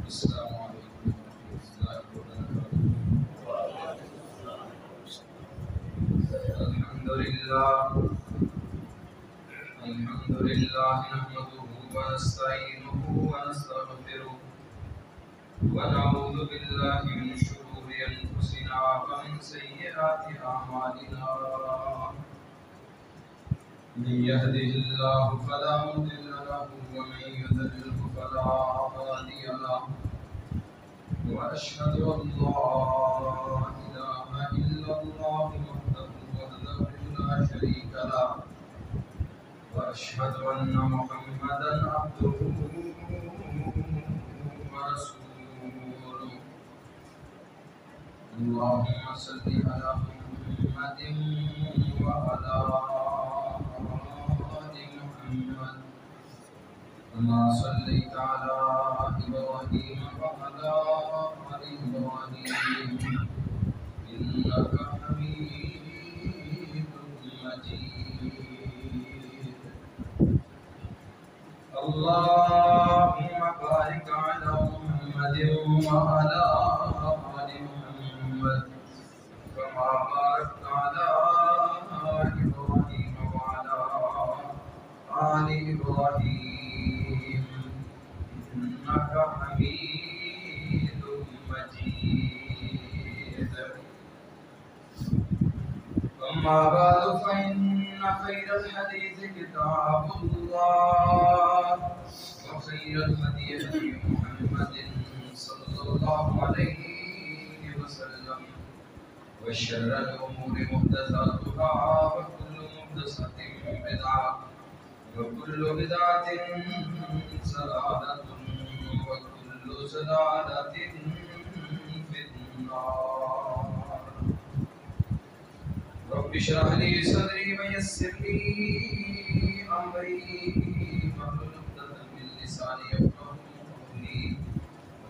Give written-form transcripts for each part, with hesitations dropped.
السلام علیکم ورحمۃ اللہ الحمد للہ نحمده ونستعینه ونستغفره ونعوذ باللہ من شرور انفسنا ومن سیئات اعمالنا من يهده الله فلا مضل له ومن يضلل فلا هادي له وأشهد أن لا إله إلا الله وحده لا شريك له وأشهد أن محمدا عبده ورسوله اللهم صل على محمد وعلى آل محمد كما صليت على إبراهيم وعلى آل إبراهيم إنك حميد مجيد اللهم بارك على محمد وعلى آل محمد كما باركت على إبراهيم وعلى آل إبراهيم إنك حميد مجيد أما بعد فإن خير الحديث كتاب الله وخير الهدي هدي محمد صلى الله عليه وسلم وشر الأمور محدثاتها وكل محدثة بدعة وكل بدعة ضلالة وكل ضلالة في النار رب اشرح لي صدري ويسر لي أمري واحلل عقدة من لساني يفقهوا قولي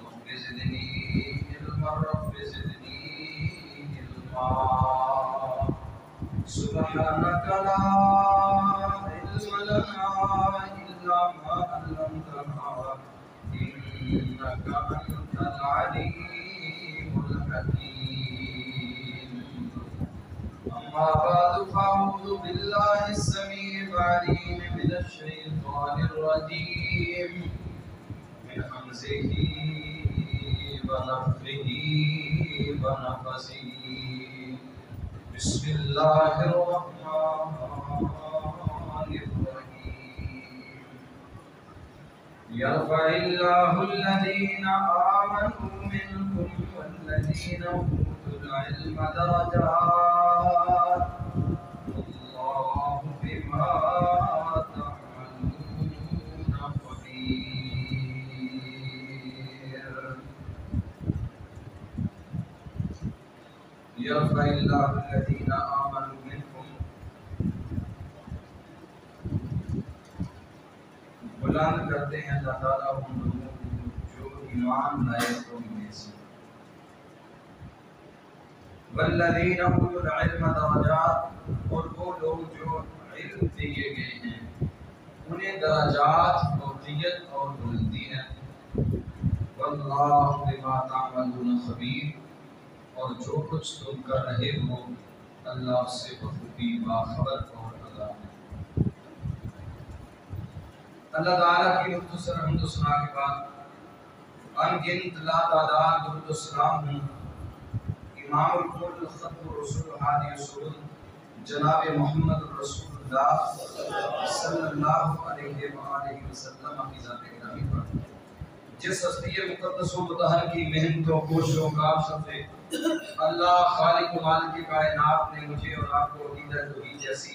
رب زدني علما رب زدني علما سبحانك لا علم لنا إلا ما علمتنا إنك أنت العليم الحكيم أما بعد فأعوذ بالله السميع العليم من الشيطان الرجيم من همزه ونفخه ونفثه بسم الله الرحمن الرحيم يرفع الله الذين آمنوا منكم والذين أوتوا العلم درجات والله بما تعملون خبير يرفع الله الذين آمنوا منكم بلند کرتے ہیں اللہ تعالیٰ ان لوگوں کو جو ایمان لائے تم میں سے والذین اوتوا العلم درجات اور وہ لوگ جو علم دیے گئے ہیں انہیں درجات فوقیت اور بلندی ہے واللہ بما تعملون خبیر اور جو کچھ تم کر رہے ہو اللہ اس سے بخوبی باخبر اور آگاہ ہے اللہ تعالیٰ کی مختصر حمد و ثنا کے بعد ان گنت لا تعداد درود و سلام ہوں امام القول الخط الرسول حادی رسول جناب محمد رسول اللہ صلی اللہ علیہ وآلہ وسلم کی ذات گرامی پر جس ہستی مقدس و مطہر کی محنتوں کوششوں کا آپ سے اللہ خالق و مالک کائنات نے مجھے اور آپ کو عقیدہ توحید جیسی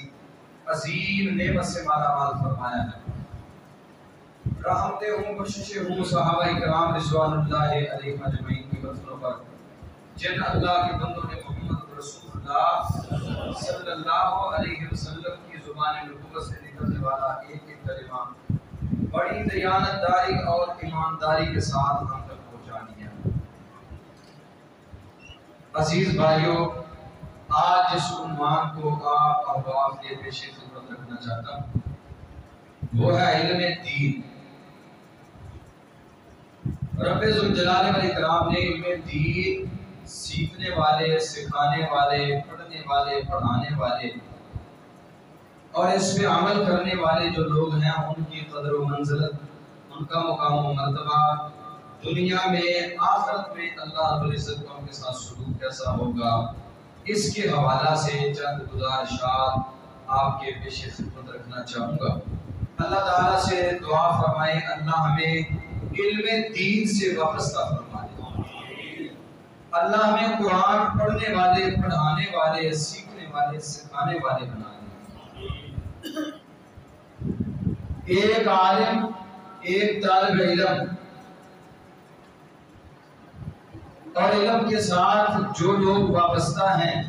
عظیم نعمت سے مالا مال فرمایا ہے رحمتیں ہوں بخششیں ہوں صحابہ کرام رضوان اللہ علیہ اجمعین کی وطنوں پر جن اللہ کے بندوں نے محمد رسول اللہ صلی اللہ علیہ وسلم کی زبان نبوت سے نکلنے والا ایک ایک کلمہ بڑی دیانت داری اور ایمانداری کے ساتھ ہم تک پہنچا دیا عزیز بھائیوں آج جس عنوان کو آپ احباب کے پیش خدمت رکھنا چاہتا ہوں وہ ہے علم دین رب ذوالجلال والاکرام نے علم دین سیکھنے والے، سکھانے والے، پڑھنے والے، پڑھانے والے اور اس پہ عمل کرنے والے جو لوگ ہیں ان کی قدر و منزلت، ان کا مقام و مرتبہ دنیا میں، آخرت میں اللہ رب العزت کا ان کے ساتھ سلوک کیسا ہوگا، اس کے حوالہ سے چند گزارشات آپ کے پیش خدمت رکھنا چاہوں گا۔ اللہ تعالیٰ سے دعا فرمائیں اللہ ہمیں علم دین سے وابستہ فرما دے، اللہ ہمیں قرآن پڑھنے والے، پڑھانے والے، سیکھنے والے، سکھانے والے بنا دے۔ ایک عالم، ایک طالب علم اور علم کے ساتھ جو لوگ وابستہ ہیں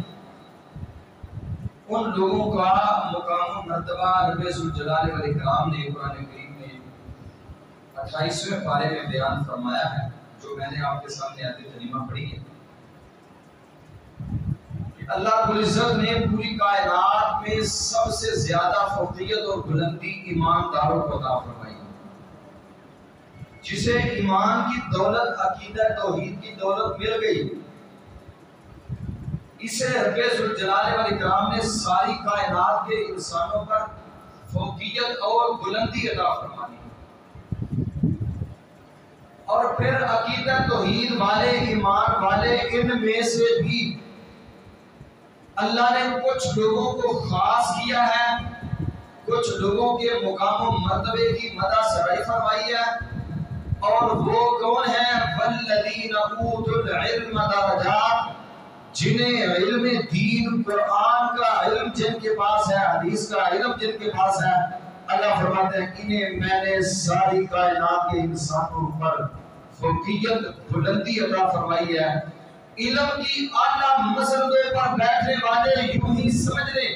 ان لوگوں کا مقام و مرتبہ رب ذوالجلال والاکرام نے قرآن کریم میں 28ویں پارے میں بیان فرمایا ہے، جو میں نے آپ کے سامنے آیت کریمہ پڑھی ہے۔ اللہ رب العزت نے پوری کائنات میں سب سے زیادہ فوقیت اور بلندی ایمانداروں کو عطا فرمائی، جسے ایمان کی دولت، عقیدہ توحید کی دولت مل گئی، اسے رب ذوالجلال والاکرام نے ساری کائنات کے انسانوں پر فوقیت اور بلندی عطا فرمائی، اور پھر عقیدہ توحید والے، ایمان والے، ان میں سے بھی اللہ نے کچھ لوگوں کو خاص کیا ہے، کچھ لوگوں کے مقام و مرتبے کی مدح سرائی فرمائی ہے، اور وہ کون ہیں؟ والذین اوتوا العلم درجات، جنہیں علم دین، قرآن کا علم جن کے پاس ہے، حدیث کا علم جن کے پاس ہے، اللہ فرماتے ہیں انہیں میں نے ساری کائنات کے انسانوں پر فوقیت، بلندی عطا فرمائی ہے۔ علم کی اعلیٰ مسندوں پر بیٹھنے والے یوں ہی سمجھ لیں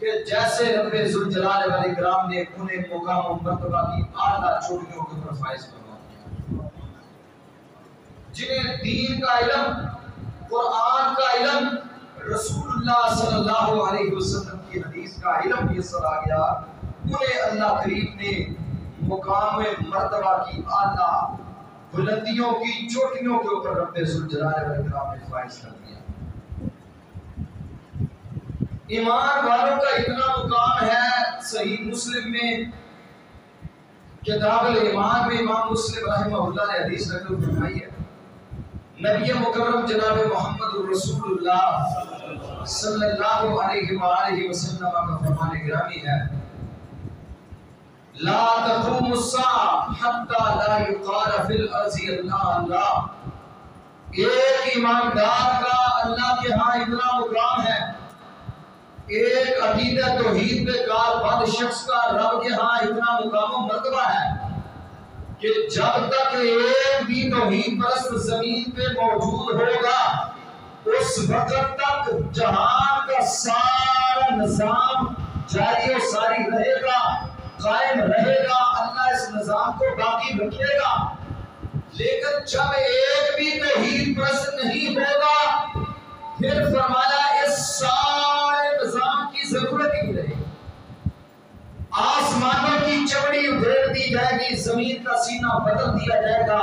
کہ جیسے رب ذوالجلال والاکرام نے انہیں مقام و مرتبہ کی اعلیٰ چوٹیوں کے اوپر فائز فرما دیا۔ جنہیں دین کا علم، قرآن کا علم، رسول اللہ صلی اللہ علیہ وسلم کی حدیث کا علم میسر آ گیا، انہیں اللہ کریم نے مقام مرتبہ کی اعلیٰ بلندیوں کی چوٹیوں کے اوپر رب ذوالجلال والاکرام نے فائز کر دیا۔ ایمان والوں کا اتنا مقام ہے، صحیح مسلم میں کتاب الایمان میں امام مسلم رحمہ اللہ نے حدیث نقل فرمائی ہے، نبی مکرم جناب محمد رسول اللہ صلی اللہ علیہ وآلہ وسلم کا فرمان گرامی ہے، لا تقوم الساعة حتى لا يقال في الارض اللہ اللہ۔ ایک ایماندار کا اللہ کے ہاں اتنا مقام ہے، ایک عقیدہ توحید پہ کاربند شخص کا رب کے ہاں اتنا مقام و مرتبہ ہے کہ جب تک ایک بھی توحید پرست زمین پہ موجود ہوگا اس وقت تک جہان کا سارا نظام جاری و ساری رہے گا، قائم رہے گا، اللہ اس نظام کو باقی رکھے گا۔ لیکن جب ایک بھی توحید پرست نہیں ہوگا پھر فرمایا اس سارے نظام کی ضرورت ہی نہیں رہے گی۔ آسمانوں کی چمڑی ادھیڑ دی جائے گی، زمین کا سینہ بدل دیا جائے گا،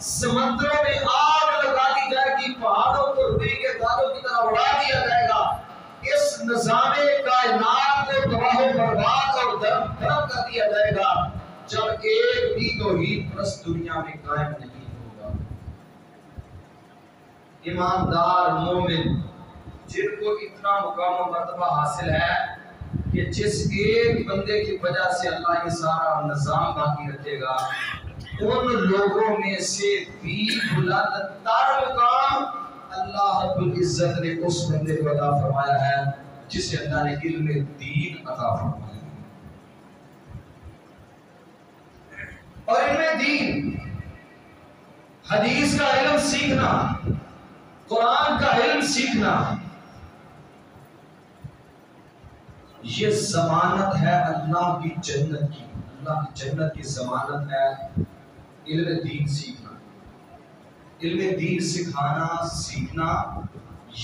سمندروں میں آگ لگا دی جائے گی، پہاڑوں کو روئی کے دانوں کی طرح اڑا دیا جائے گا، اس نظام کائنات کو تباہ و برباد اور درم کر دیا جائے گا جب ایک بھی توحید پرست دنیا میں قائم نہیں ہوگا۔ ایماندار مومن جن کو اتنا مقام و مرتبہ حاصل ہے کہ جس ایک بندے کی وجہ سے اللہ یہ سارا نظام باقی رکھے گا، ان لوگوں میں سے بھی بلند تر مقام اللہ رب العزت نے اس بندے کو عطا فرمایا ہے جسے اللہ نے علم دین عطا فرمایا۔ اور علم دین، حدیث کا علم سیکھنا، قرآن کا علم سیکھنا، یہ ضمانت ہے اللہ کی جنت کی، اللہ کی جنت کی ضمانت ہے علم دین سیکھنا۔ علم دین سکھانا، سیکھنا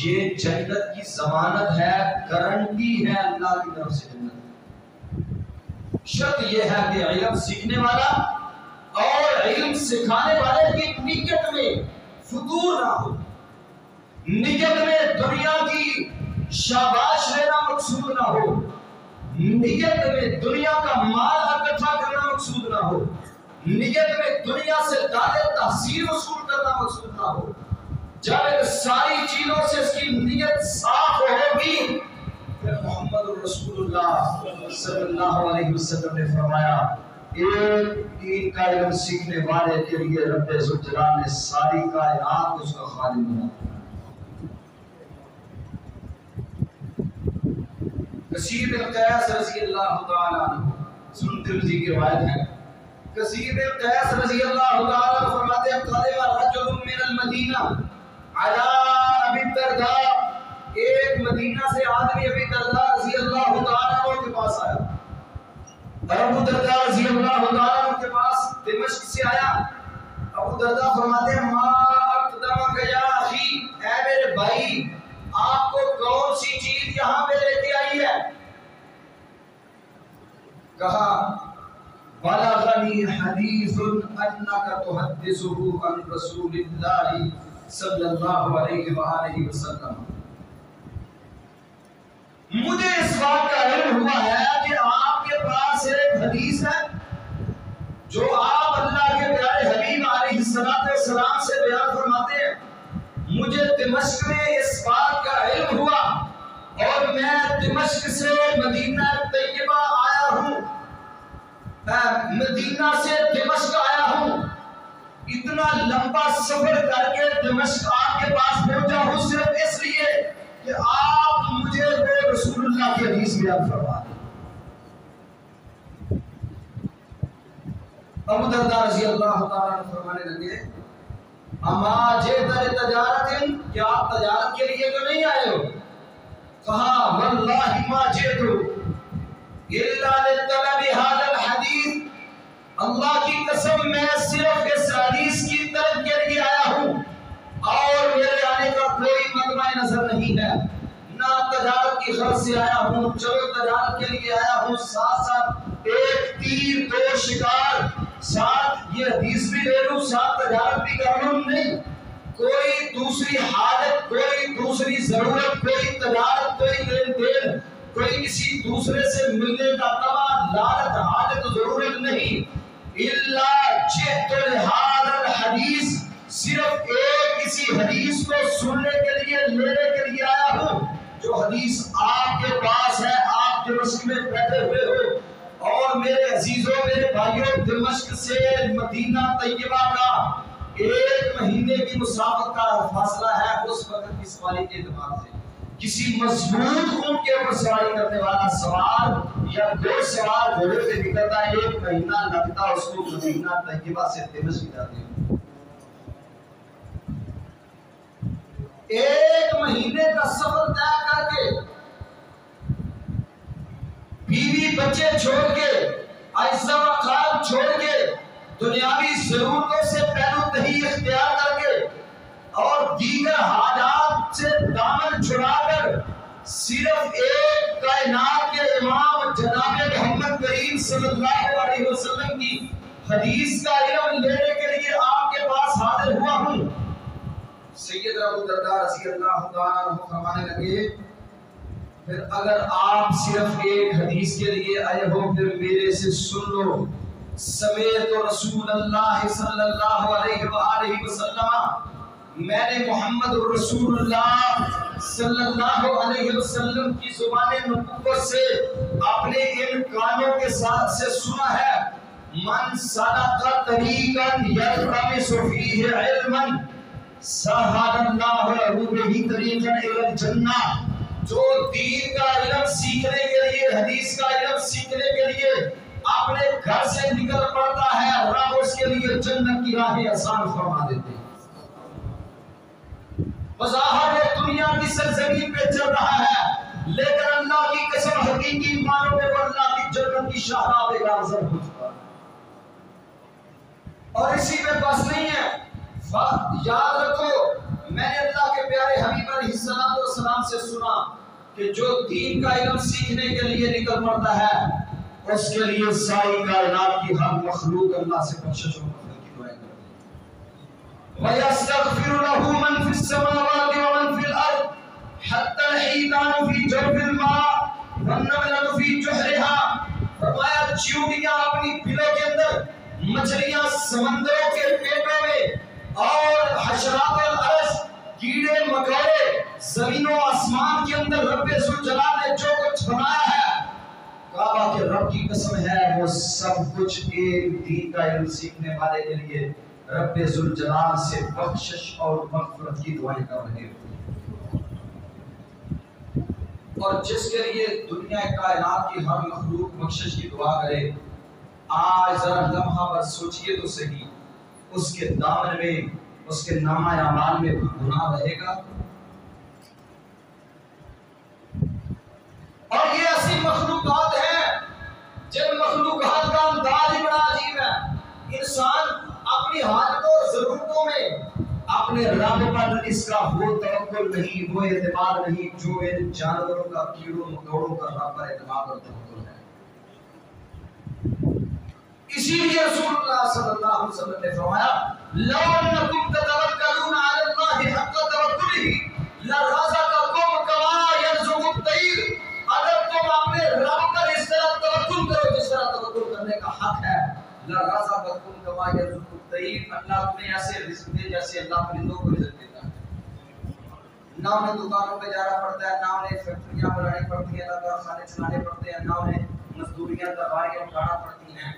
یہ جنت کی ضمانت ہے، گارنٹی ہے اللہ کی طرف سے جنت۔ شرط یہ ہے کہ علم سیکھنے والا اور علم سکھانے والے کی نیت میں فضول نہ ہو، نیت میں دنیا کی شاباش لینا مقصود نہ ہو، نیت میں دنیا کا مال اکٹھا کرنا مقصود نہ ہو، نیت میں دنیا سے دار تحصیل وصول کرنا مقصود نہ ہو۔ جب ان ساری چیزوں سے اس کی نیت صاف ہوگی، پھر محمد رسول اللہ صلی اللہ علیہ وسلم نے فرمایا ایک دین کا علم سیکھنے والے کے لیے رب ذوالجلال نے ساری کائنات اس کا خالق بنا دیا۔ کثیر بن قیس رضی اللہ تعالی عنہ، سنن ترمذی کی روایت ہے، کثیر بن قیس رضی اللہ تعالی عنہ فرماتے ہیں قدم رجل من المدینہ علی ابی الدرداء، ایک مدینہ سے آدمی ابی الدرداء رضی اللہ تعالی عنہ کے پاس آیا۔ ابو الدرداء رضی اللہ تعالی عنہ کے پاس دمشق سے آیا۔ ابو الدرداء فرماتے ہیں ما اقدمک یا اخی، اے میرے بھائی آپ کو کون سی چیز یہاں پہ لے کے آئی ہے؟ کہا بلغنی حدیث انک تحدثه عن رسول اللہ صلی اللہ علیہ وآلہ وسلم، مجھے اس بات کا علم ہوا ہے کہ آپ کے پاس ایک حدیث ہے جو آپ اللہ کے پیارے حبیب علیہ السلام سے بیان فرماتے ہیں۔ مجھے دمشق میں اس بات کا علم ہوا اور میں دمشق سے مدینہ طیبہ آیا ہوں، مدینہ سے دمشق آیا ہوں، اتنا لمبا سفر کر کے دمشق آپ کے پاس پہنچا ہوں صرف اس لیے کہ آپ مجھے وہ رسول اللہ کی حدیث بیان فرما دیں۔ ابو الدرداء رضی اللہ تعالیٰ عنہ فرمانے لگے اما جئت لتجارت، کیا آپ تجارت کے لیے تو نہیں آئے ہو؟ کہا واللہ ما جئت الا لطلب هذا الحديث، اللہ کی قسم میں صرف اس حدیث کی طلب کے لیے آیا ہوں اور میرے آنے کا کوئی مطمع نظر نہیں ہے، نہ تجارت کی غرض سے آیا ہوں، چلو تجارت کے لیے آیا ہوں، ساتھ ساتھ ایک تیر دو شکار، ساتھ یہ حدیث بھی لے لوں ساتھ تجارت بھی کر لوں، نہیں، کوئی دوسری حاجت، کوئی دوسری ضرورت، کوئی تجارت، کوئی لین دین، کوئی کسی دوسرے سے ملنے کا طمع، لالچ، حاجت، ضرورت نہیں، الا جئت لهذا الحدیث، صرف ایک اسی حدیث کو سننے کے لیے لینے کے لیے آیا ہوں جو حدیث آپ کے پاس ہے، آپ دمشق میں بیٹھے ہوئے ہو، اور میرے عزیزوں میرے بھائیوں دمشق سے مدینہ طیبہ کا 1 مہینے کی مسافت کا فاصلہ ہے۔ اس وقت کی سواری کے اعتبار سے کسی مضبوط اونٹ کے اوپر سواری کرنے والا سوار یا گھوڑ سوار گھوڑے پہ نکلتا ہے 1 مہینہ لگتا اس کو مدینہ طیبہ سے دمشق جاتے ہیں۔ 1 مہینے کا سفر طے کر کے بیوی بچے چھوڑ کے عزیزہ و اقارب چھوڑ کے دنیاوی ضرورتوں سے پہلو تہی اختیار کر کے اور دیگر حاجات سے دامن چھڑا کر صرف ایک کائنات کے امام جناب محمد کریم صلی اللہ علیہ وسلم کی حدیث کا علم لینے کے لیے آپ کے پاس حاضر ہوا ہوں۔ سید ابو الدرداء رضی اللہ تعالیٰ عنہ فرمانے لگے پھر اگر آپ صرف ایک حدیث کے لیے آئے ہو پھر میرے سے سن لو، سمیت رسول اللہ صلی اللہ علیہ وآلہ وسلم، میں نے محمد رسول اللہ صلی اللہ علیہ وسلم کی زبان نبوت سے اپنے ان کانوں کے ساتھ سے سنا ہے، من سلک طریقا یلتمس فیہ علما سہل اللہ لہ بہ طریقا الی الجنہ، جو دین کا علم سیکھنے کے لیے حدیث کا علم سیکھنے کے لیے اپنے گھر سے نکل پڑتا ہے، رب اس کے لیے جنت کی راہیں آسان فرما دیتے ہیں۔ بظاہر دنیا کی سرزمین پہ چل رہا ہے لیکن اللہ کی قسم حقیقی معنوں میں وہ اللہ کی جنت کی شاہراہ پہ گامزن ہو چکا ہے۔ اور اسی میں بس نہیں ہے، یاد رکھو میں نے اللہ کے پیارے حبیب علیہ السلام سے سنا کہ جو دین کا علم سیکھنے کے لیے نکل پڑتا ہے اس کے لیے ساری کائنات کی ہر مخلوق اللہ سے بخشش و مغفرت کی دعائیں کرتی ہے۔ وَيَسْتَغْفِرُ لَهُ مَنْ فِي السَّمَاوَاتِ وَمَنْ فِي الْأَرْضِ حَتَّى الْحِيتَانُ فِي جَوْفِ الْمَاءِ وَالنَّمْلَةُ فِي جُحْرِهَا. فرمایا چیونٹیاں اپنی بلوں کے اندر، مچھلیاں سمندروں کے پیٹوں میں، اور حشرات الارض کیڑے مکوڑے زمین و آسمان کے اندر رب ذوالجلال نے جو کچھ بنایا ہے، کعبہ کے رب کی قسم ہے وہ سب کچھ ایک دین کا علم سیکھنے والے کے لیے رب ذوالجلال سے بخشش اور مغفرت کی دعائیں کر رہے ہوتے ہیں۔ اور جس کے لیے دنیا کائنات کی ہر مخلوق بخشش کی دعا کرے، آج ذرا لمحہ پر سوچئے تو صحیح، اس کے دامن میں، اس کے نامہ اعمال میں گناہ رہے گا؟ اور یہ ایسی مخلوقات ہیں جن مخلوقات کا انداز ہی بڑا عجیب ہے۔ انسان اپنی حاجتوں اور ضرورتوں میں اپنے رب پر اس کا وہ توکل نہیں، وہ اعتماد نہیں جو ان جانوروں کا، کیڑوں مکوڑوں کا رب پر اعتماد اور توکل ہے۔ اسی لیے رسول اللہ صلی اللہ علیہ وسلم نے فرمایا لو انکم تتوکلون علی اللہ حق توکلہ لرزقکم کما یرزق الطیر، اگر تم اپنے رب پر اس طرح توکل کرو جس طرح توکل کرنے کا حق ہے، لرزقکم کما یرزق الطیر، اللہ تمہیں ایسے رزق دے جیسے اللہ پرندوں کو رزق دیتا ہے۔ نہ انہیں دکانوں پہ جانا پڑتا ہے، نہ انہیں فیکٹریاں بنانی پڑتی ہیں، نہ کارخانے چلانے پڑتے ہیں، نہ انہیں مزدوریاں دباریاں اٹھانا پڑتی ہیں،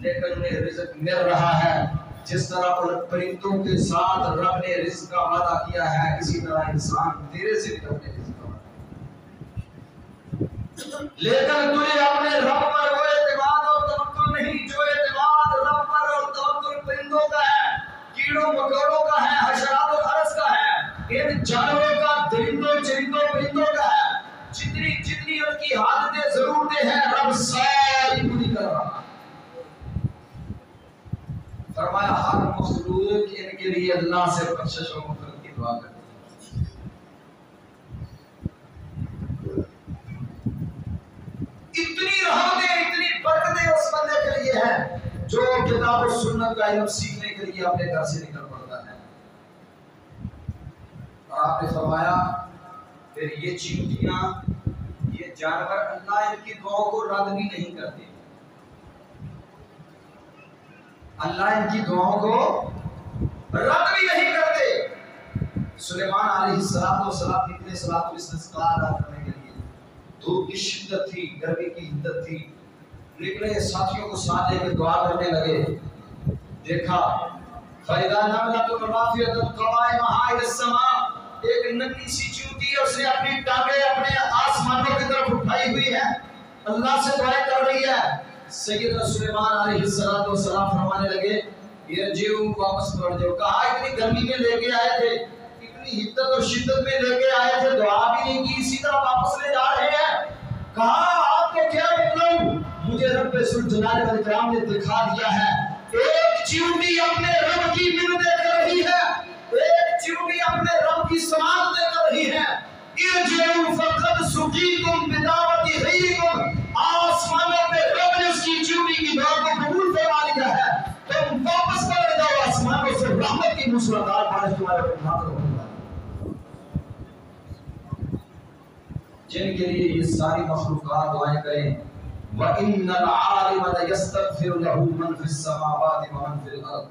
لیکن انہیں رزق مل رہا ہے۔ جس طرح ان پرندوں کے ساتھ رب نے رزق کا وعدہ کیا ہے، اسی طرح انسان تیرے سے بھی رب نے رزق کا وعدہ کیا۔ لیکن تجھے اپنے رب پر وہ اعتماد اور توکل نہیں جو اعتماد رب پر اور توکل پرندوں کا ہے، کیڑوں مکوڑوں کا ہے، حشرات الارض کا ہے، ان جانوروں کا، درندوں چرندوں پرندوں کا ہے۔ جتنی ان کی حاجتیں ضرورتیں ہیں رب ساری پوری کر رہا ہے۔ فرمایا ہر مخلوق ان کے لیے اللہ سے بخشش و مغفرت کی دعا کرتی ہے۔ اتنی رحمتیں، اتنی برکتیں اس بندے کے لیے ہیں جو کتاب و سنت کا علم سیکھنے کے لیے اپنے گھر سے نکل پڑتا ہے۔ اور آپ نے فرمایا پھر یہ چیونٹیاں، یہ جانور اللہ ان کی دعاؤں کو رد بھی نہیں کرتے، اللہ ان کی دعاؤں کو رد بھی نہیں کرتے۔ سلیمان علیہ السلام اتنے صلاۃ الاستسقاء ادا کرنے کے لیے، دھوپ کی شدت تھی، گرمی کی حدت تھی، نکلے ساتھیوں کو ساتھ لے کے دعا کرنے لگے، دیکھا فَإِذَا نَمْلَةٌ رَافِعَةٌ قَوَائِمَهَا إِلَى السَّمَاءِ، ایک ننھی سی چیونٹی اس نے اپنی ٹانگیں اپنے آسمانوں کی طرف اٹھائی ہوئی ہے، اللہ سے دعائیں کر رہی ہے۔ سیدنا سلیمان علیہ السلام فرمانے لگے ارجعوا، واپس پلٹ جاؤ۔ کہا اتنی گرمی میں لے کے آئے تھے، اتنی حدت اور شدت میں لے کے آئے تھے، دعا بھی نہیں کی، اسی طرح واپس لے جا رہے ہیں۔ کہا آپ کو کیا مطلب؟ مجھے رب ذوالجلال والاکرام نے دکھا دیا ہے، ایک چیونٹی اپنے رب کی منتیں کر رہی ہے، ایک چیونٹی اپنے رب کی سماعتیں کر رہی ہے۔ ارجعوا فقد سقیتم بدعوت غیرکم، آسمانوں پہ رب نے اس کی چیونٹی کی دعا کو قبول فرما لیا ہے، تم واپس پلٹ جاؤ، آسمانوں سے رحمت کی موسلادھار بارش تمہارے اوپر نازل ہونے والی۔ جن کے لیے یہ ساری مخلوقات دعائیں کریں وَإِنَّ الْعَالِمَ لَيَسْتَغْفِرُ لَهُ مَنْ فِي السَّمَاوَاتِ وَمَنْ فِي الْأَرْضِ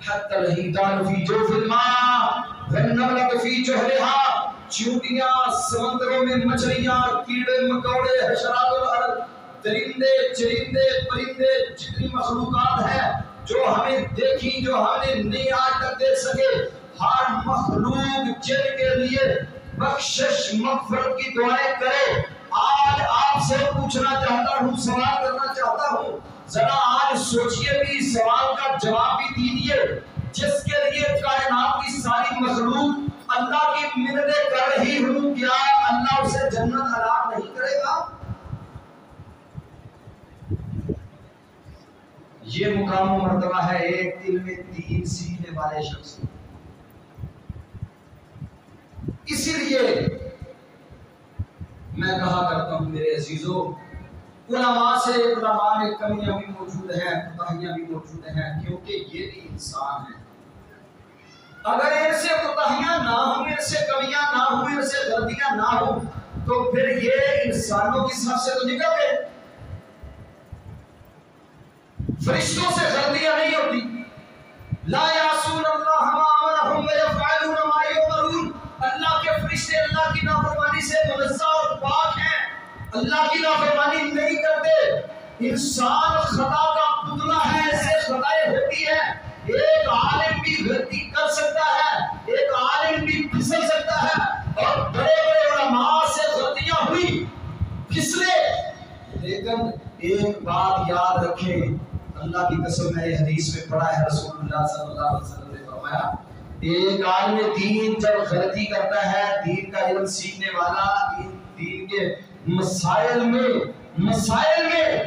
حَتَّى الْحِيتَانُ فِي جَوْفِ الْمَاءِ وَالنَّمْلَةُ فِي جُحْرِهَا، چیونٹیاں سمندروں میں، مچھلیاں، کیڑے مکوڑے، حشرات الارض، درندے چرندے پرندے، جتنی مخلوقات ہیں جو ہمیں دیکھی، جو ہم نے نہیں آج تک دیکھ سکے، ہر مخلوق جن کے لیے بخشش مغفرت کی دعائیں کرے۔ آج آپ سے پوچھنا چاہتا ہوں، سوال کرنا چاہتا ہوں، ذرا آج سوچئے بھی، سوال کا جواب بھی دیجئے، جس کے لیے کائنات کی ساری مخلوق اللہ کی منتیں کر رہی ہوں، کیا اللہ اسے جنت عطا نہیں کرے گا؟ یہ مقام و مرتبہ ہے ایک علم دین سیکھنے والے شخص کو۔ اسی لیے میں کہا کرتا ہوں میرے عزیزو، علماء میں کمیاں بھی موجود ہیں، کوتاہیاں بھی موجود ہیں، کیونکہ یہ بھی انسان ہے۔ اگر ان سے کوتاہیاں نہ ہوں، ان سے کمیاں نہ ہوں، ان سے غلطیاں نہ ہوں، تو پھر یہ انسانوں کی سب سے تو نکل گئے۔ فرشتوں سے غلطیاں نہیں ہوتی۔ لا یعصون اللہ ما امرهم ویفعلون ما یؤمرون۔ اللہ کے فرشتے اللہ کی نافرمانی سے منزہ اور پاک ہیں، اللہ کی نافرمانی نہیں کرتے۔ انسان خطا کا پتلا ہے، اسے خطائیں ہوتی ہیں۔ ایک عالم بھی غلطی کر سکتا ہے، ایک عالم بھی پھسل سکتا ہے، اور بڑے بڑے علماء سے غلطیاں ہوئی، پھسلے۔ لیکن ایک بات یاد رکھیں، اللہ کی قسم ہے، حدیث میں پڑھا ہے، رسول اللہ صلی اللہ علیہ وسلم نے فرمایا، ایک عالم دین جب غلطی کرتا ہے، دین کا علم سیکھنے والا، دین کے مسائل میں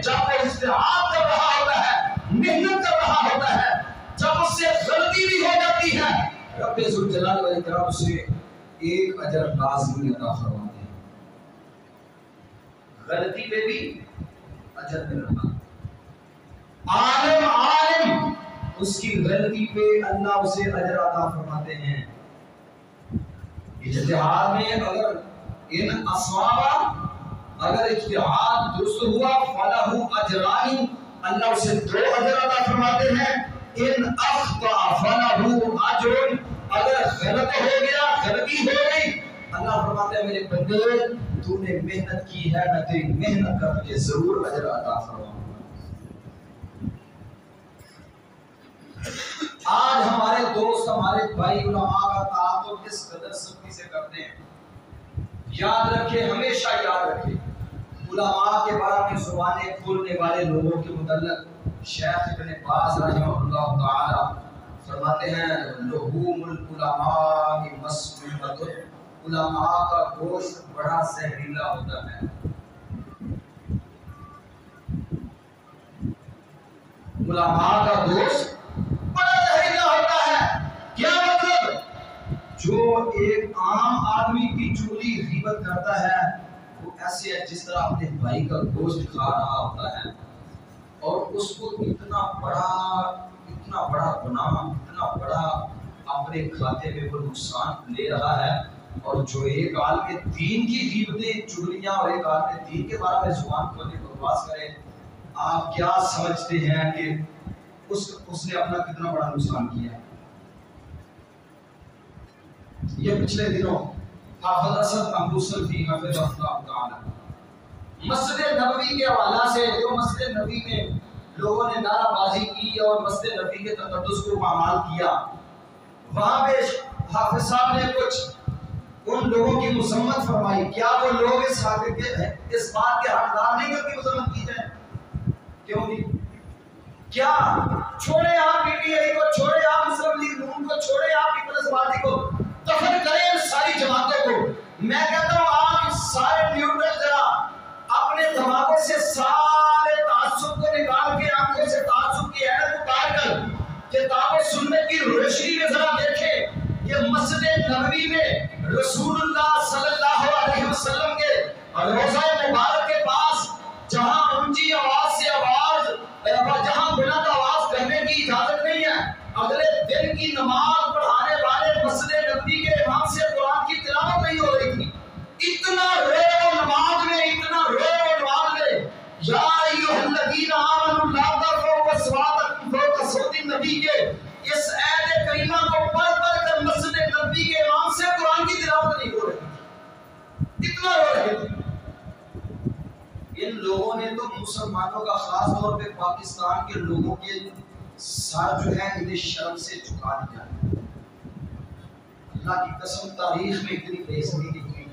جب وہ اجتہاد کر رہا ہوتا ہے، محنت کر رہا ہوتا ہے، جب اس سے غلطی بھی ہو جاتی ہے، رب ذوالجلال والاکرام اسے ایک اجر لازمی عطا فرماتے ہیں۔ غلطی پہ بھی اجر مل رہا، عالم اس کی غلطی پہ اللہ اسے اجر عطا فرماتے ہیں۔ اجتہاد میں اگر ان اصوابہ، اگر اجتہاد درست ہوا، فلہ اجران، اللہ اسے 2 اجر عطا فرماتے ہیں۔ ان اخطا فلہ اجر، اگر غلط ہو گیا، غلطی ہو گئی، اللہ فرماتے ہیں میرے بندے تو نے محنت کی ہے، میں تیری محنت کا تجھے ضرور اجر عطا فرماؤں۔ آج ہمارے دوست، ہمارے بھائی علماء کا تعاقب کس قدر سختی سے کرتے ہیں۔ یاد رکھیں، ہمیشہ یاد رکھیں، علماء کے بارے میں زبانیں کھولنے والے لوگوں کے متعلق شیخ ابن باز رحمہ اللہ تعالی فرماتے ہیں، لحوم العلماء مسمومۃ، علماء کا گوشت بڑا زہریلا ہوتا ہے۔ علماء کا گوشت بڑا زہریلا ہوتا ہے۔ کیا مطلب؟ جو ایک عام آدمی کی چگلی غیبت کرتا ہے، وہ ایسے ہے جس طرح اپنے بھائی کا گوشت کھا رہا ہوتا ہے، اور اس کو اتنا بڑا گناہ، اتنا بڑا اپنے کھاتے میں وہ نقصان لے رہا ہے۔ اور جو ایک عالم دین کی غیبتیں، چگلیاں، اور ایک عالم دین کے بارے میں زبان کھولنے کو بکواس کرے، آپ کیا سمجھتے ہیں کہ اس نے اپنا کتنا بڑا نقصان کیا؟ یہ پچھلے دنوں حافظ اسد ابو سلفی حفظہ اللہ تعالی مسجد نبوی کے حوالہ سے، جو مسجد نبوی میں لوگوں نے نعرہ بازی کی اور مسجد نبوی کے تقدس کو پامال کیا، وہاں پہ حافظ صاحب نے کچھ ان لوگوں کی مذمت فرمائی۔ کیا وہ لوگ اس بات کے حقدار نہیں کہ مذمت کی جائے؟ کیوں نہیں؟ کیا چھوڑے آپ پی ٹی آئی کو، چھوڑے آپ مسلم لیگ نون کو، چھوڑے آپ پیپلز پارٹی کو، دفن کریں ان ساری جماعتوں کو۔ میں کہتا ہوں آپ سارے نیوٹرل ذرا اپنے دماغوں سے سارے تعصب کو نکال کے، آنکھوں سے تعصب کی عینت اتار کر کتاب و سنت کی روشنی میں ذرا دیکھیں کہ مسجد نبوی میں رسول اللہ صلی اللہ علیہ وسلم کے روضہ مبارک کے پاس جہاں اونچی آواز سے جہاں بلند آواز کرنے کی اجازت نہیں ہے، اگلے دن کی نماز پڑھانے والے مسجد نبوی کے امام سے قرآن کی تلاوت نہیں ہو رہی تھی۔ اتنا رو نماز میں، اتنا رو نماز میں، یا ایھا الذین آمنوا لا ترفعوا اصواتکم فوق صوت النبی کے اس آیت کریمہ کو پڑھ کر مسجد نبوی کے امام سے قرآن کی تلاوت نہیں ہو رہی تھی، اتنا رو رہے تھے۔ ان لوگوں نے تو مسلمانوں کا، خاص طور پہ پاکستان کے لوگوں کے سر جو ہے انہیں شرم سے جھکا دیا۔ اللہ کی قسم تاریخ میں اتنی بے عزتی نہیں ہوئی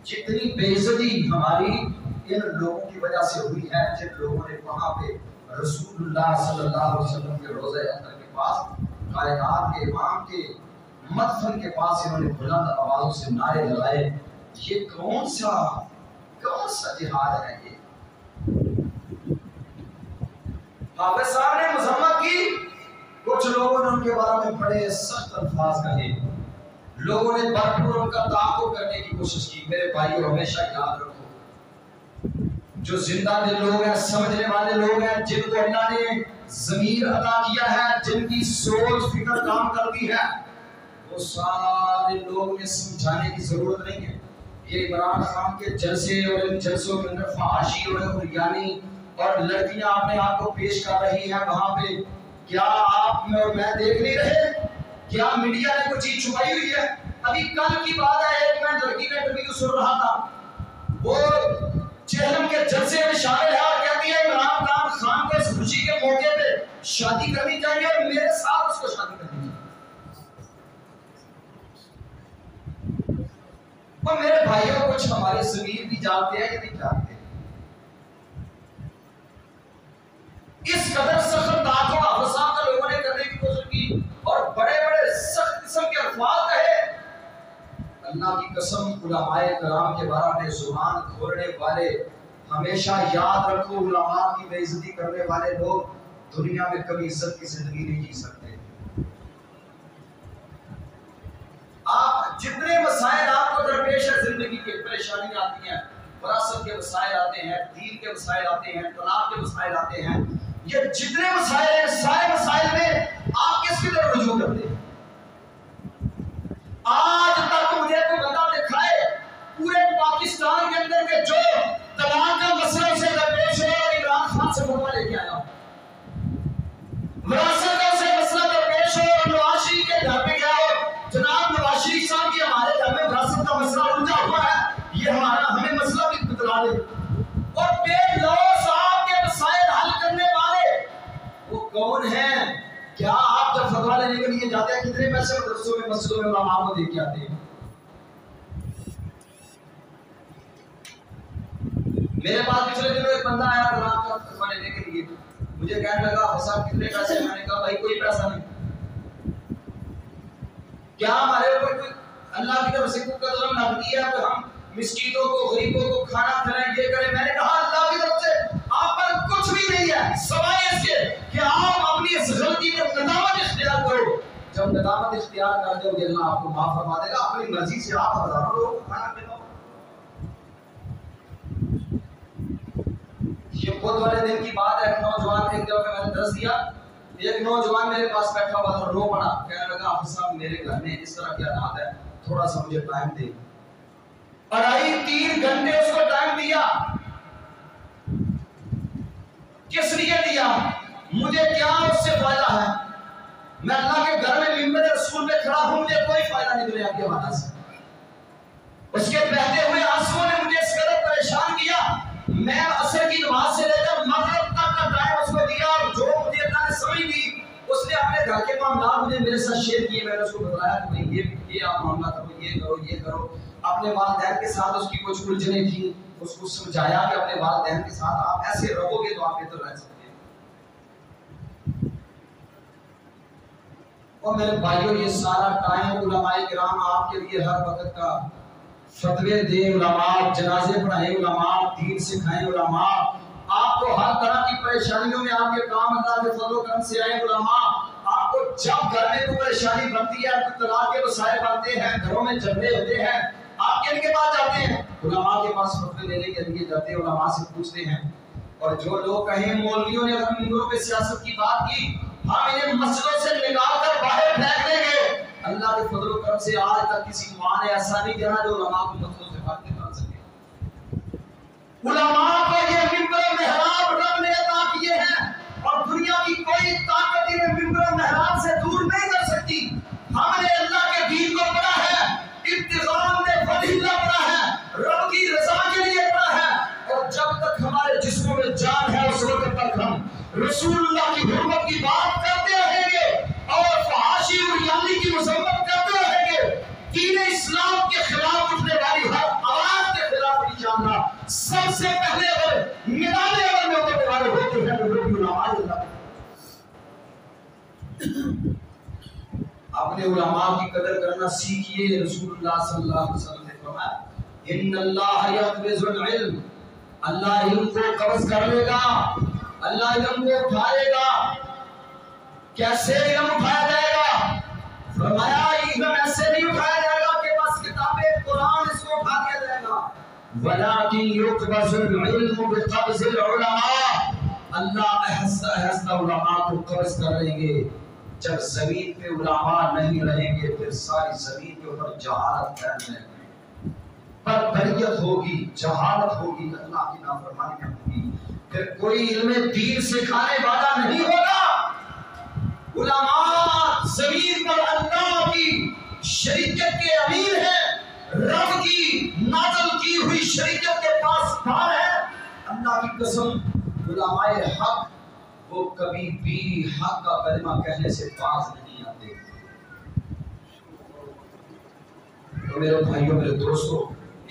جتنی بے عزتی ہماری ان لوگوں کی وجہ سے ہوئی ہے، جن لوگوں نے وہاں پہ رسول اللہ صلی اللہ علیہ وسلم کے روضہ اطہر کے پاس، کائنات کے امام کے مدفن کے پاس انہوں نے بلند آوازوں سے نعرے لگائے۔ یہ کون سا جہاد ہے؟ یہ حافظ صاحب نے مذمت کی، کچھ لوگوں نے ان کے بارے میں بڑے سخت الفاظ کہے، لوگوں نے بھرپور ان کا تعاقب کرنے کی کوشش کی۔ میرے بھائیو ہمیشہ یاد رکھو، جو زندہ دل لوگ ہیں، سمجھنے والے لوگ ہیں، جن کو اللہ نے ضمیر عطا کیا ہے، جن کی سوچ فکر کام کرتی ہے، وہ سارے لوگ میں سمجھانے کی ضرورت نہیں ہے. یہ عمران خان کے جلسے اور ان جلسوں کے اندر فحاشی اور یعنی اور لڑکیاں اپنے آپ کو پیش کر رہی ہیں وہاں پہ. کیا آپ اور میں دیکھ نہیں رہے؟ کیا میڈیا نے کوئی چیز چھپائی ہوئی ہے؟ ابھی کل کی بات ہے، ایک میں لڑکی کا انٹرویو سن رہا تھا، وہ چہلم کے جلسے میں شامل ہے اور کہتی ہے عمران خان کو اس خوشی کے موقع پہ شادی کرنی چاہیے اور میرے ساتھ اس کو شادی کرنی چاہیے. اور میرے بھائیوں کچھ ہمارے ضمیر بھی جانتے ہیں یا نہیں جانتے؟ اس قدر سخت دعووں کا فساد لوگوں نے کرنے کی کوشش کی اور بڑے بڑے سخت قسم کے الفاظ کہے. اللہ کی قسم علماء کرام کے بارے میں زبان کھولنے والے ہمیشہ یاد رکھو، علماء کی بے عزتی کرنے والے لوگ دنیا میں کبھی عزت کی زندگی نہیں جی سکتے. آپ جتنے مسائل آپ کو درپیش ہے زندگی کے، پریشانیاں آتی ہیں، وراثت کے مسائل آتے ہیں، دین کے مسائل آتے ہیں، طلاق کے مسائل آتے ہیں، یہ جتنے مسائل ہیں سارے مسائل میں آپ کس کی طرف رجوع کرتے ہیں؟ آج تک مجھے کوئی بندہ دکھائے پورے پاکستان کے اندر کہ جو طلاق کا مسئلہ اسے درپیش ہے اور عمران خان سے فتویٰ لے کے آیا، وراثت کا اسے مسئلہ درپیش ہے اور نواز شریف کے گھر پہ گیا ہو، جناب نواز شریف صاحب کی ہمارے گھر میں وراثت کا مسئلہ الجھا ہوا ہے، یہ ہمیں مسئلہ بھی بتلا دے. اور بے لوث آپ کے مسائل حل کرنے والے وہ کون ہیں؟ کیا آپ جب فتویٰ لینے کے لیے جاتے ہیں کتنے پیسے مدرسوں میں مسجدوں میں علماء کو دے کے آتے ہیں؟ میرے پاس پچھلے دنوں ایک بندہ آیا طلاق کا فتویٰ لینے کے لیے، مجھے کہنے لگا صاحب کتنے پیسے؟ میں نے کہا بھائی کوئی پیسہ نہیں. کیا ہمارے اوپر کوئی اللہ کی طرف سے کوئی قدم نقدی ہے کہ ہم مسکینوں کو غریبوں کو کھانا کھلائیں یہ کریں؟ میں نے کہا اللہ کی طرف سے آپ پر کچھ بھی نہیں ہے سوائے اس کے کہ آپ اپنی اس غلطی پر ندامت اختیار کرو. جب ندامت اختیار کر دو گے اللہ آپ کو معاف فرما دے گا. اپنی مرضی سے آپ ہزاروں لوگوں کو کھانا کھلاؤ. یہ خود والے دن کی بات ہے. ایک نوجوان ایک جگہ میں نے درس دیا، ایک نوجوان میرے پاس بیٹھا ہوا تھا، رو پڑا، کہنے لگا حافظ صاحب میرے گھر میں اس طرح کی حالات ہے، تھوڑا سا مجھے ٹائم دے. 2.5-3 گھنٹے اس کو ٹائم دیا. کس لیے دیا؟ مجھے کیا اس سے فائدہ ہے؟ میں اللہ کے گھر میں ممبر رسول میں کھڑا ہوں، مجھے کوئی فائدہ نہیں دنیا کے حوالے سے. اس کے بہتے ہوئے آنسوؤں نے مجھے اس قدر پریشان کیا. میں عصر کی نماز سے لے کر مغرب تک کا ٹائم اس کو دیا اور جو مجھے اللہ نے سمجھ دی اس نے اپنے گھر کے معاملات مجھے میرے ساتھ شیئر کیے. میں نے اس کو بتایا کہ بھائی یہ آپ معاملہ کرو، یہ کرو، یہ کرو. اپنے والدین کے ساتھ اس کی کچھ الجھنیں تھیں، اس کو سمجھایا کہ اپنے والدین کے ساتھ آپ ایسے رہو گے تو آپ بہتر رہ سکتے ہیں. اور میرے بھائیوں یہ سارا ٹائم علماء کرام آپ کے لیے ہر وقت کا فتوے دیں، علماء جنازے پڑھائیں، علماء دین سکھائیں، علماء آپ کو ہر طرح کی پریشانیوں میں آپ کے کام اللہ کے فضل و کرم سے آئیں. علماء آپ کو جب گھر میں کوئی پریشانی بنتی ہے، کوئی طلاق کے مسائل بنتے ہیں، گھروں میں جھگڑے ہوتے ہیں، آپ کن کے پاس جاتے ہیں؟ علماء کے پاس فتوے لینے کے لیے جاتے ہیں، علماء سے پوچھتے ہیں. اور جو لوگ کہیں مولویوں نے اگر ممبروں پہ سیاست کی بات کی ہم انہیں مسجدوں سے نکال کر باہر پھینک دیں گے، اللہ کے فضل و کرم سے آج تک کسی ماں نے ایسا نہیں کہا جو علماء کو مسجدوں سے باہر نکال سکے. علماء کو یہ ممبر و محراب رب نے عطا کیے ہیں اور دنیا کی کوئی طاقت انہیں ممبر و محراب سے دور نہیں کر سکتی. ہم نے اللہ کے دین کو پڑھا ہے، ابتغاء میں فضیلہ پڑھا ہے، رب کی رضا کے لیے پڑھا ہے. اور جب تک ہمارے جسموں میں جان ہے اس وقت تک ہم رسول اللہ کی حرمت کی بات کرتے رہیں گے اور فحاشی اور یعنی کی مذمت کرتے رہیں گے. دین اسلام کے خلاف اٹھنے والی ہر آواز کے خلاف انشاءاللہ سب سے پہلے اگر میدان عمل میں اترنے والے ہوتے ہیں تو وہ بھی علماء اللہ. اپنے علماء کی قدر کرنا سیکھیے. رسول اللہ صلی اللہ علیہ وسلم نے فرمایا ان اللہ یقبض العلم، اللہ علم کو قبض کر لے گا، اللہ علم کو اٹھائے گا. کیسے علم اٹھایا جائے گا؟ فرمایا علم ایسے نہیں اٹھایا جائے گا کہ بس کتاب قرآن اس کو اٹھا دیا جائے گا، ولکن یقبض العلم بقبض العلماء، اللہ آہستہ آہستہ علماء کو قبض کر لیں گے. جب زمین پہ علماء نہیں رہیں گے پھر ساری زمین کے اوپر جہالت پھیلنے لگے، بربریت ہوگی، جہالت ہوگی، اللہ کی نافرمانی ہوگی، پھر کوئی علم دین سکھانے والا نہیں ہوگا۔ علماء زمین پر اللہ کی شریعت کے امیر ہیں، رب کی نازل کی ہوئی شریعت کے پاس بار ہے۔ اللہ کی قسم علماء حق وہ کبھی بھی حق کا کلمہ کہنے سے باز نہیں آتے۔ تو میرے بھائیوں، میرے دوستوں،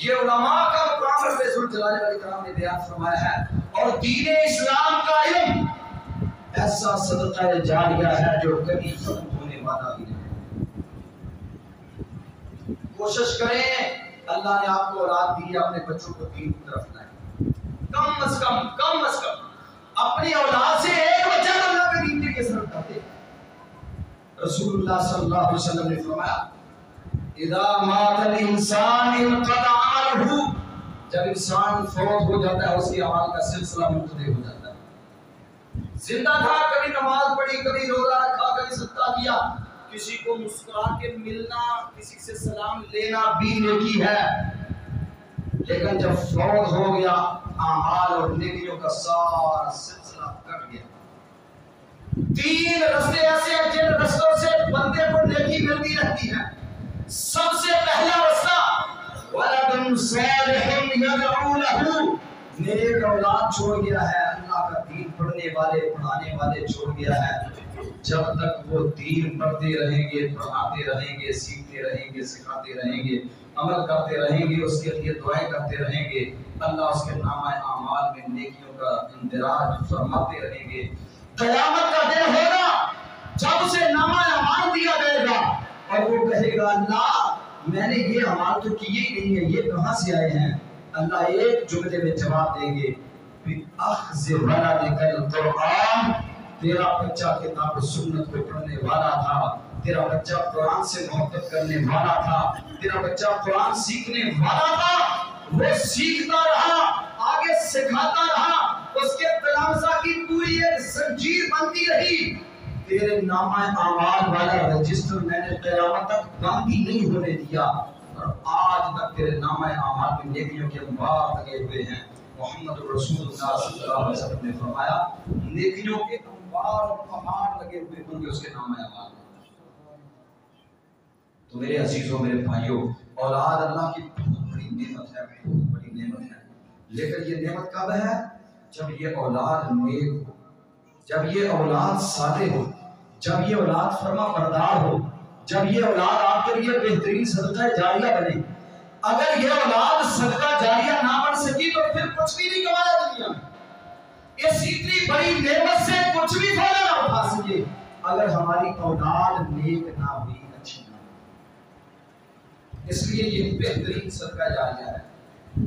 یہ علماء کا مقام رب ذوالجلال والاکرام نے بیان فرمایا ہے، اور دین اسلام کا علم ایسا صدقہ جاریہ ہے جو کبھی ختم ہونے والا ہی نہیں۔ کوشش کریں، اللہ نے آپ کو اولاد دی ہے، اپنے بچوں کو دین کی طرف لائیں۔ کم از کم اپنی اولاد سے ایک بچہ اللہ کے دین کے سر کرتے۔ رسول اللہ صلی اللہ علیہ وسلم نے فرمایا اذا مات الانسان انقطع عمله، جب انسان فوت ہو جاتا ہے اس کے اعمال کا سلسلہ منقطع ہو جاتا ہے۔ زندہ تھا، کبھی نماز پڑھی، کبھی روزہ رکھا، کبھی صدقہ کیا، کسی کو مسکرا کے ملنا، کسی سے سلام لینا بھی نیکی ہے، لیکن جب فوت ہو گیا اعمال اور نیکیوں کا سارا سلسلہ کٹ گیا۔ تین رستے ایسے ہیں جن رستوں سے بندے کو نیکی ملتی رہتی ہے۔ سب سے پہلا رستہ ولد صالح يدعو له، نیک اولاد چھوڑ گیا ہے، اللہ کا دین پڑھنے والے پڑھانے والے چھوڑ گیا ہے۔ جب تک وہ دین پڑھتے رہیں گے، پڑھاتے رہیں گے، سیکھتے رہیں گے، سکھاتے رہیں گے، عمل کرتے رہیں گے، اس کے لیے دعائیں کرتے رہیں گے، اللہ اس کے نامہ اعمال میں نیکیوں کا اندراج فرماتے رہیں گے۔ قیامت کا دن ہوگا جب اسے نامہ اعمال دیا جائے گا اور وہ کہے گا اللہ میں نے یہ اعمال تو کیے ہی نہیں ہے، یہ کہاں سے آئے ہیں؟ اللہ ایک جملے میں جواب دیں گے بِأَخْذِ وَلَدِكَ الْقُرْآنَ، تیرا بچہ کتاب و سنت کو پڑھنے والا تھا، تیرا بچہ قرآن سے محبت کرنے والا تھا، تیرا بچہ قرآن سیکھنے والا تھا، وہ سیکھتا رہا، آگے سکھاتا رہا، اس کے تلامسہ کی پوری ایک زنجیر بنتی رہی، تیرے نامہ اعمال والا رجسٹر میں نے قیامت تک بند ہی نہیں ہونے دیا، اور آج تک تیرے نامہ اعمال میں نیکیوں کے انبار لگے ہوئے ہیں۔ محمد رسول اللہ صلی اللہ علیہ وسلم نے فرمایا نیکیوں کے انبار اور پہاڑ لگے ہوئے ہوں گے اس کے نامہ اعمال میں۔ تو میرے عزیزوں، میرے بھائیوں، اولاد اللہ کی بہت بڑی نعمت ہے، بہت بڑی نعمت ہے، لیکن یہ نعمت کب ہے؟ جب یہ اولاد نیک ہو، جب یہ اولاد صالح ہو، جب یہ اولاد فرما بردار ہو، جب یہ اولاد آپ کے لیے بہترین صدقہ جاریہ بنے۔ اگر یہ اولاد صدقہ جاریہ نہ بن سکی تو پھر کچھ بھی نہیں کمایا دنیا میں، اس اتنی بڑی نعمت سے کچھ بھی فائدہ نہ اٹھا سکے اگر ہماری اولاد نیک نہ ہوئی، اچھی نہ ہوئی۔ اس لیے یہ بہترین صدقہ جاریہ ہے۔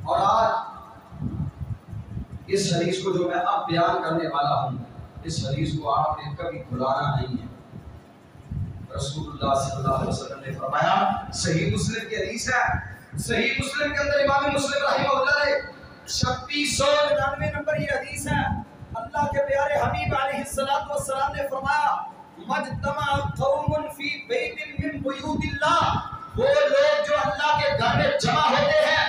اور آج اس حدیث کو جو میں اب بیان کرنے والا ہوں، اس حدیث کو آپ نے کبھی بھلانا نہیں ہے۔ رسول اللہ صلی اللہ علیہ وسلم نے فرمایا، صحیح مسلم کی حدیث ہے، صحیح مسلم کے اندر امام مسلم رحمہ اللہ نے 3699 نمبر یہ حدیث ہے، اللہ کے پیارے حبیب علیہ السلام نے فرمایا مجتمع قوم فی بیت من بیوت اللہ، وہ لوگ جو اللہ کے گھر میں جمع ہوتے ہیں،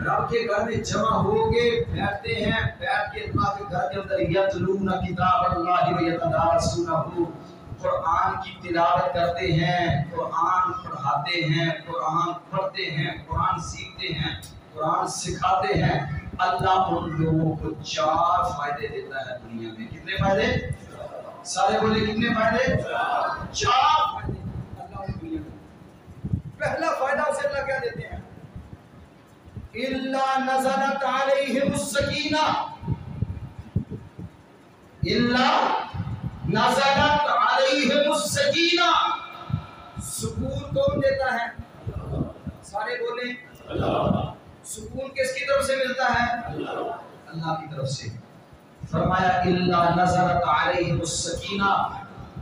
رب کے گھر میں جمع ہو کے بیٹھتے ہیں، بیٹھ کے اللہ کے گھر کے اندر یتلون کتاب اللہ و یتدارسونہ، قرآن کی تلاوت کرتے ہیں، قرآن پڑھاتے ہیں، قرآن پڑھتے ہیں، قرآن سیکھتے ہیں، قرآن سکھاتے ہیں، اللہ ان لوگوں کو 4 فائدے دیتا ہے دنیا میں۔ کتنے فائدے؟ سارے بولے کتنے فائدے؟ 4 فائدے اللہ کی دنیا میں۔ پہلا فائدہ اسے اللہ کیا دیتے ہیں؟ إِلَّا نَزَلَتْ عَلَيْهِمُ السَّكِينَةُ، إِلَّا نَزَلَتْ عَلَيْهِمُ السَّكِينَةُ، سکون کون دیتا ہے؟ سارے بولیں اللہ۔ سکون کس کی طرف سے ملتا ہے؟ اللہ کی طرف سے۔ فرمایا إِلَّا نَزَلَتْ عَلَيْهِمُ السَّكِينَةُ،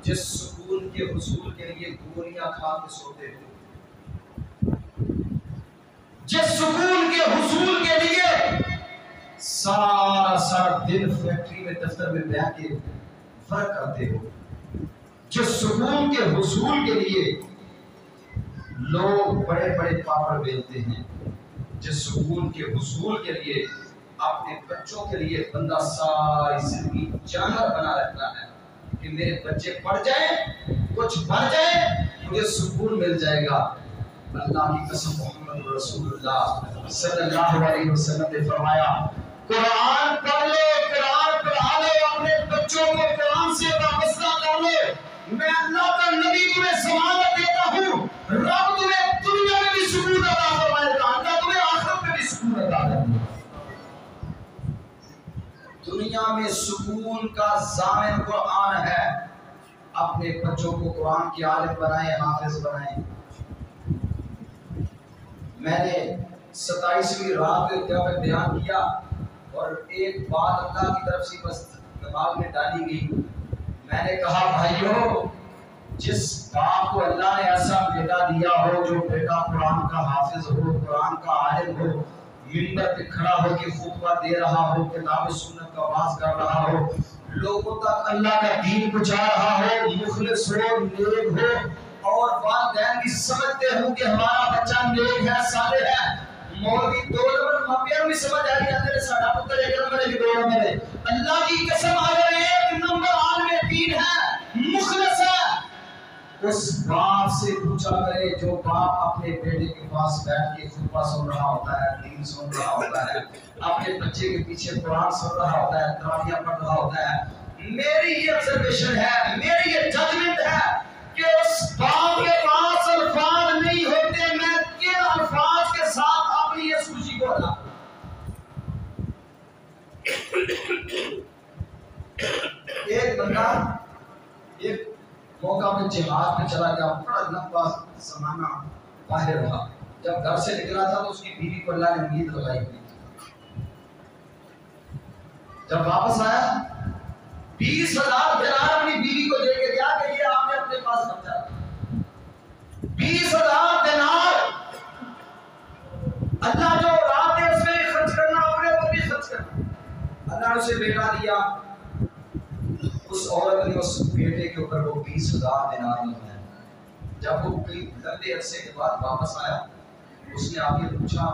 جس سکون کے حصول کے لیے گولیاں کھا کے سوتے ہو، جس سکون کے حصول کے لیے سارا دن فیکٹری میں دفتر میں بیٹھ کے فرق کرتے ہو، جو سکون کے حصول کے لیے لوگ بڑے بڑے پاپڑ بیلتے ہیں، جس سکون کے حصول کے لیے اپنے بچوں کے لیے بندہ ساری زندگی جانور بنا رہتا ہے کہ میرے بچے پڑھ جائیں، کچھ بن جائیں، مجھے سکون مل جائے گا۔ اللہ کی قسم، محمد رسول اللہ صلی اللہ علیہ وسلم نے فرمایا قرآن پڑھ لو، قرآن پڑھا لو، اپنے بچوں کو قرآن سے وابستہ کر لو، میں اللہ کا نبی تمہیں ضمانت دیتا ہوں، رب تمہیں دنیا میں بھی سکون عطا فرمائے گا، اللہ تمہیں آخرت میں بھی سکون عطا کرے گا۔ دنیا میں سکون کا ضامن قرآن ہے۔ اپنے بچوں کو قرآن کی عالم بنائیں، حافظ بنائیں۔ میں نے 27ویں رات کے جب بیان کیا اور ایک بات اللہ کی طرف سے بس دماغ میں ڈالی گئی، میں نے کہا بھائیو، جس باپ کو اللہ نے ایسا بیٹا دیا ہو جو بیٹا قرآن کا حافظ ہو، قرآن کا عالم ہو، منبر پہ کھڑا ہو کے خطبہ دے رہا ہو، کتاب سنت کا واعظ کر رہا ہو، لوگوں تک اللہ کا دین پہنچا رہا ہو، مخلص ہو، نیک ہو، اور والدین بھی سمجھتے ہوں کہ ہمارا بچہ نیک ہے، صالح ہے، مولوی دو نمبر مافیا بھی سمجھ آ گیا تیرے ساڑھا پتر ایک نمبر ایک دو نمبر ہے، اللہ کی قسم اگر ایک نمبر عالم دین ہے، مخلص ہے، اس باپ سے پوچھا کرے جو باپ اپنے بیٹے کے پاس بیٹھ کے خطبہ سن رہا ہوتا ہے، دین سن رہا ہوتا ہے، اپنے بچے کے پیچھے قرآن سن رہا ہوتا ہے، تراویح پڑھ رہا ہوتا ہے، میری یہ آبزرویشن ہے، میری یہ ججمنٹ ہے کہ اس باپ کے پاس الفاظ نہیں ہوتے میں کن الفاظ کے ساتھ اپنی اس خوشی کو ادا کروں۔ ایک بندہ ایک موقع میں جہاد میں چلا گیا، بڑا لمبا زمانہ باہر رہا، جب گھر سے نکلا تھا تو اس کی بیوی کو اللہ نے امید لگائی ہوئی تھی، جب واپس آیا 20,000 دینار اپنی بیوی کو دے کے گیا کہ یہ آپ نے اپنے پاس خرچہ رکھا۔ 20,000 دینار اللہ جو رات ہے اس میں خرچ کرنا، اپنے اوپر بھی خرچ کرنا، اللہ نے اسے بیٹا دیا، اس عورت نے اس بیٹے کے اوپر وہ 20,000 دینار لگائے۔ جب وہ کئی لمبے عرصے کے بعد واپس آیا، اس نے آپ نے پوچھا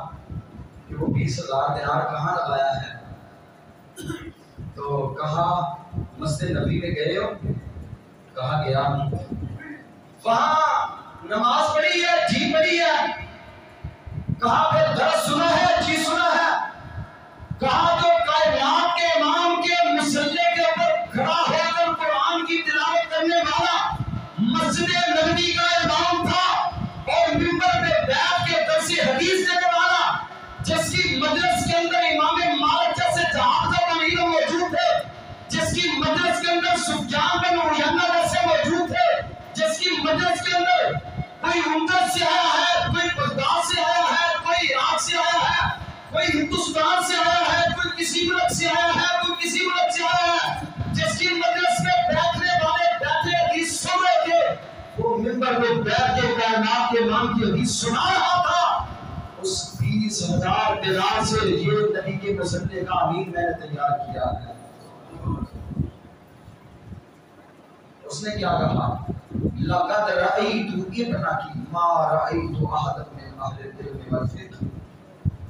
کہ وہ 20,000 دینار کہاں لگایا ہے؟ تو کہا مسجد نبی میں گئے ہو؟ کہا گیا ہوں۔ وہاں نماز پڑھی ہے؟ جی پڑھی ہے۔ کہا پھر درس سنا ہے؟ جی سنا ہے۔ کہا جو کائنات کے امام کے مصلی کے اوپر کھڑا ہو کر قرآن کی تلاوت کرنے والا مسجد نبوی کا امام تھا اور منبر پہ بیٹھ کے درس حدیث دینے والا، جس کی مجلس کے اندر امام مالک جیسے جہاد کا امیر موجود تھے، جس کی مجلس کے اندر سفیان بن عیینہ جیسے موجود تھے، جس کی مجلس کے اندر کوئی عمدہ سے آیا ہے، کوئی بغداد سے آیا ہے، کوئی عراق سے آیا ہے، کوئی ہندوستان سے آیا ہے، کوئی کسی ملک سے آیا ہے، کوئی کسی ملک سے آیا ہے، جس کی مجلس میں بیٹھنے والے بیٹھے حدیث سن رہے تھے، وہ منبر پہ بیٹھ کے کائنات کے امام کی حدیث سنا رہا تھا۔ اس 20,000 دینار سے یہ نبی کے مصلی کا امین میں نے تیار کیا ہے۔ اس نے کیا کہا؟ لقد رأیت ابنکی ما رأیت احد من اہل العلم والفقہ،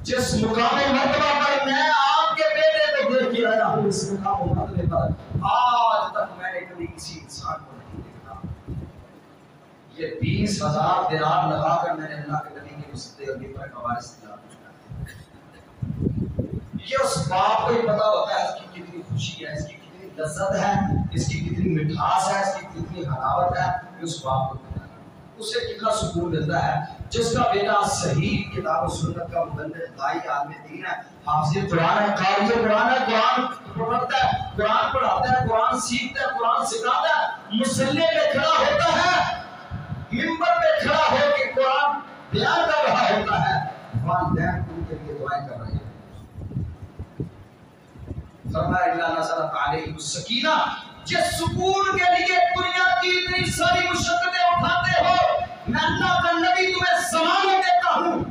جس مقام مرتبہ پر میں آپ کے بیٹے کو دیکھ کے آیا ہوں، اس مقام مرتبہ پر آج تک میں نے کبھی کسی انسان کو نہیں دیکھا۔ یہ 20,000 دینار لگا کر میں نے اللہ کے نبی کے مصلی امین پر وارث کیا۔ یہ اس باپ کو ہی پتا ہوتا ہے اس کی کتنی خوشی ہے، اس کی کتنی لذت ہے، اس کی کتنی مٹھاس ہے، اس کی کتنی حلاوت ہے، اس باپ کو پتا ہے۔ اسے کتنا سکون ملتا ہے جس کا بیٹا صحیح کتاب و سنت کا مبلغ داعی عالم دین ہے، حافظ قرآن ہے، قاری قرآن ہے، قرآن پڑھتا ہے، قرآن پڑھاتا ہے، قرآن سیکھتا ہے، قرآن سکھاتا ہے، مصلی پہ کھڑا ہوتا ہے، منبر پہ کھڑا ہو کے قرآن بیان کر رہا ہوتا ہے، والدین ان کے لیے دعائیں کر رہے ہیں۔ فرمایا اللہ نزلت علیہ السکینہ، جس سکون کے لیے دنیا کی اتنی ساری مشقتیں اٹھاتے ہو، میں اللہ کا نبی تمہیں ضمانت دیتا ہوں،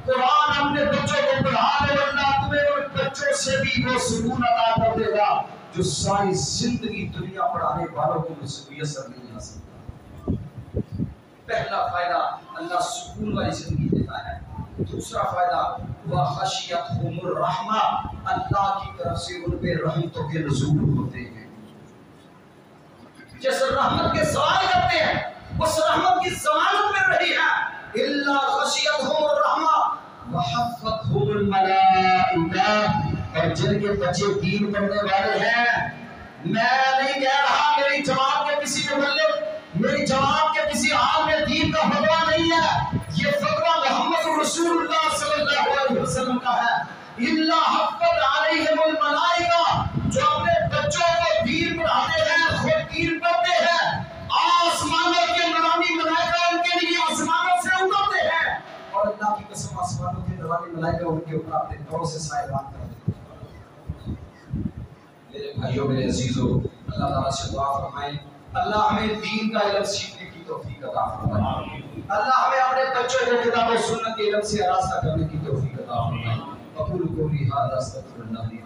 قرآن اپنے بچوں کو پڑھا لو، اللہ تمہیں ان بچوں سے بھی وہ سکون عطا کر دے گا جو ساری زندگی دنیا پڑھانے والوں کو میسر نہیں آ سکتا۔ پہلا فائدہ اللہ سکون والی زندگی دیتا ہے، دوسرا فائدہ وَخَشِيَتْهُمُ الرَّحْمَةُ، اللہ کی طرف سے ان پہ رحمتوں کے نزول ہوتے ہیں، جس رحمت کے سوال کرتے ہیں اس رحمت کی ضمانت مل رہی ہے، إِلَّا خَشِيَتْهُمُ الرَّحْمَةُ وَحَفَّتْهُمُ الْمَلَائِكَةُ، اور جن کے بچے دین پڑھنے والے ہیں، میں نہیں کہہ رہا میری جماعت کے کسی مبلغ، میری جماعت کے کسی عالم دین کا فتویٰ نہیں ہے، یہ فتویٰ محمد رسول اللہ صلی اللہ علیہ وسلم کا ہے، إِلَّا حَفَّتْ عَلَيْهِمُ الْمَلَائِكَةُ، جو اپنے بچوں کو دین پڑھاتے ہیں، خود دین پڑھتے ہیں، آسمانوں کے نورانی ملائکہ ان کے لیے آسمانوں سے اترتے ہیں، اور اللہ کی قسم آسمانوں کے نورانی ملائکہ ان کے اوپر اپنے پروں سے سائبان کرتے ہیں۔ میرے بھائیوں، میرے عزیزوں، اللہ تعالیٰ سے دعا فرمائیں اللہ ہمیں دین کا علم سیکھنے کی توفیق عطا فرمائے، اللہ ہمیں اپنے بچوں کو کتاب و سنت کے علم سے آراستہ کرنے کی توفیق عطا فرمائے۔ اقول قولی ھذا استغفر اللہ لي